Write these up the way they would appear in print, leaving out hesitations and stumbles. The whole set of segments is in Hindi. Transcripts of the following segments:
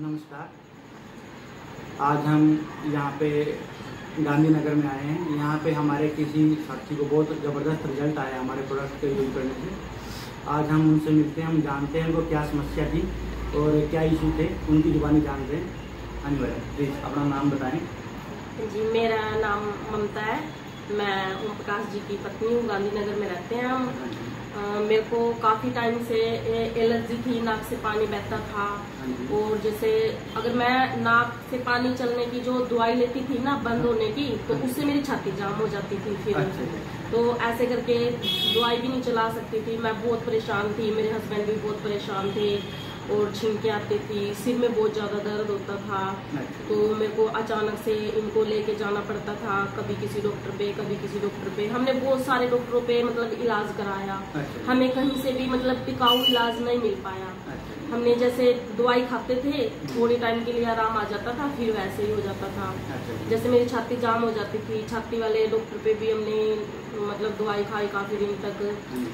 नमस्कार। आज हम यहाँ पे गांधीनगर में आए हैं। यहाँ पे हमारे किसी साथी को बहुत ज़बरदस्त रिजल्ट आया हमारे प्रोडक्ट के यूज करने से। आज हम उनसे मिलते हैं, हम जानते हैं उनको क्या समस्या थी और क्या इशू थे, उनकी जुबानी जानते हैं। हाँ जी मैडम, प्लीज़ अपना नाम बताएं। जी, मेरा नाम ममता है। मैं ओम प्रकाश जी की पत्नी हूँ। गांधीनगर में रहते हैं हम। मेरे को काफ़ी टाइम से एलर्जी थी, नाक से पानी बहता था। और जैसे अगर मैं नाक से पानी चलने की जो दवाई लेती थी ना बंद होने की, तो उससे मेरी छाती जाम हो जाती थी फिर। तो ऐसे करके दवाई भी नहीं चला सकती थी। मैं बहुत परेशान थी, मेरे हस्बैंड भी बहुत परेशान थे और छींके आती थी, सिर में बहुत ज़्यादा दर्द होता था। तो मेरे को अचानक से इनको लेके जाना पड़ता था, कभी किसी डॉक्टर पे कभी किसी डॉक्टर पे। हमने बहुत सारे डॉक्टरों पे मतलब इलाज कराया, हमें कहीं से भी मतलब टिकाऊ इलाज नहीं मिल पाया। हमने जैसे दवाई खाते थे, थोड़ी टाइम के लिए आराम आ जाता था, फिर वैसे ही हो जाता था। जैसे मेरी छाती जाम हो जाती थी, छाती वाले डॉक्टर पे भी हमने मतलब दवाई खाई काफ़ी दिन तक।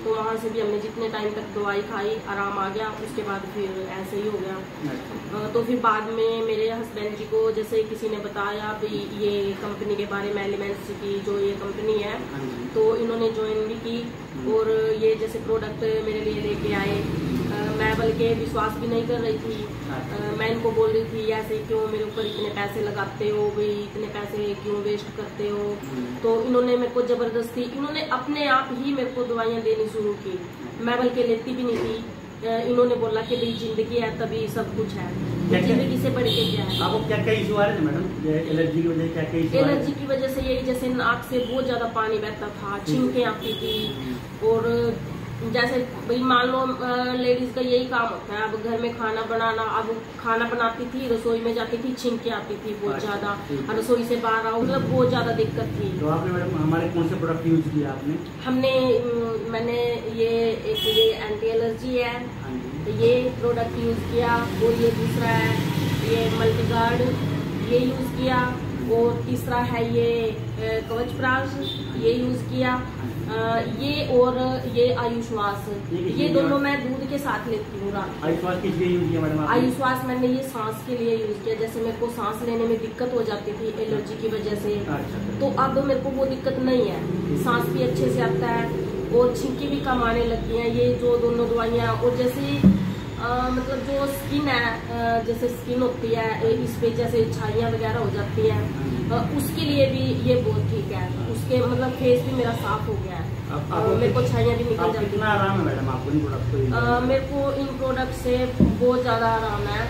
तो वहाँ से भी हमने जितने टाइम तक दवाई खाई, आराम आ गया, उसके बाद फिर ऐसे ही हो गया। तो फिर बाद में मेरे हस्बैंड जी को जैसे किसी ने बताया भी ये कंपनी के बारे में, एलिमेंट्स की जो ये कंपनी है, तो इन्होंने ज्वाइन भी की और ये जैसे प्रोडक्ट मेरे लिए लेके आए। मैं बल्कि विश्वास भी नहीं कर रही थी। मैं इनको बोल रही थी ऐसे क्यों मेरे ऊपर इतने पैसे लगाते हो भाई, इतने पैसे क्यों वेस्ट करते हो। तो इन्होंने मेरे को जबरदस्ती, इन्होंने अपने आप ही मेरे को दवाइयाँ देनी शुरू की। मैं बल्कि लेती भी नहीं थी। इन्होंने बोला कि भाई जिंदगी है तभी सब कुछ है, जिंदगी से बढ़ के क्या है। आपको क्या क्या इशू आ रहे थे मैडम एलर्जी की वजह? क्या क्या इशू? एलर्जी की वजह से यही, जैसे नाक से बहुत ज्यादा पानी बहता था, छींके आती थी। और जैसे भाई मान लो लेडीज का यही काम होता है, अब घर में खाना बनाना। अब खाना बनाती थी, रसोई में जाती थी, छींके आती थी बहुत ज्यादा, रसोई से बाहर आओ मतलब बहुत ज्यादा दिक्कत थी। तो आपने मैडम हमारे कौन से प्रोडक्ट यूज किया आपने? मैंने ये एक ये एंटी एलर्जी है, ये प्रोडक्ट यूज किया। और ये दूसरा है ये मल्टीगार्ड, ये यूज किया। और तीसरा है ये कवच प्राश, ये यूज किया। ये और ये आयुश्वास, ये दोनों मैं दूध के साथ लेती हूँ रात। आयुश्वास किस लिए यूज किया मैडम? आयुश्वास मैंने ये सांस के लिए यूज किया। जैसे मेरे को सांस लेने में दिक्कत हो जाती थी एलर्जी की वजह से, तो अब मेरे को वो दिक्कत नहीं है, सांस भी अच्छे से आता है और छींकी भी कम आने लगती हैं ये जो दोनों दवाइयाँ। और जैसे मतलब जो स्किन है, जैसे स्किन होती है इस पे जैसे छाइयाँ वगैरह हो जाती हैं, उसके लिए भी ये बहुत ठीक है। उसके मतलब फेस भी मेरा साफ हो गया है, मेरे को छाइयाँ भी निकल जाती हैं। कितना आराम है मैडम आपको इन प्रोडक्ट को? मेरे को इन प्रोडक्ट से बहुत ज़्यादा आराम है।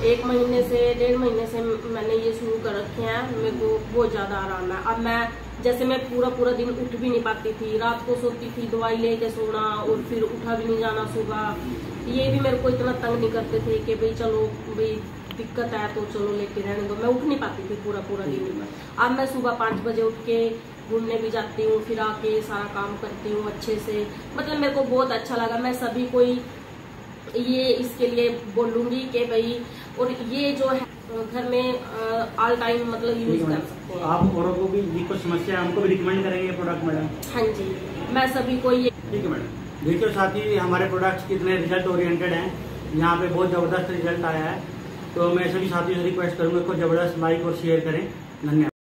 1 महीने से 1.5 महीने से मैंने ये शुरू कर रखे हैं, मेरे को बहुत ज़्यादा आराम है। अब मैं जैसे मैं पूरा दिन उठ भी नहीं पाती थी, रात को सोती थी, दवाई लेके सोना और फिर उठा भी नहीं जाना सुबह। ये भी मेरे को इतना तंग नहीं करते थे कि भाई चलो भाई दिक्कत है तो चलो लेके रहने दो। मैं उठ नहीं पाती थी पूरा दिन। अब मैं सुबह 5 बजे उठ के घूमने भी जाती हूँ, फिर आके सारा काम करती हूँ अच्छे से। मतलब मेरे को बहुत अच्छा लगा। मैं सभी को ये इसके लिए बोलूँगी कि भाई, और ये जो है घर में ऑल टाइम मतलब यूज कर सकते हैं। आप औरों को भी जिनको समस्या है उनको भी रिकमेंड करेंगे प्रोडक्ट मैडम? हाँ जी, मैं सभी को ये। ठीक है मैडम। देखिए साथी, हमारे प्रोडक्ट्स कितने रिजल्ट ओरिएंटेड हैं। यहाँ पे बहुत ज़बरदस्त रिजल्ट आया है। तो मैं सभी साथियों से रिक्वेस्ट करूँगा इसको ज़बरदस्त लाइक और शेयर करें। धन्यवाद।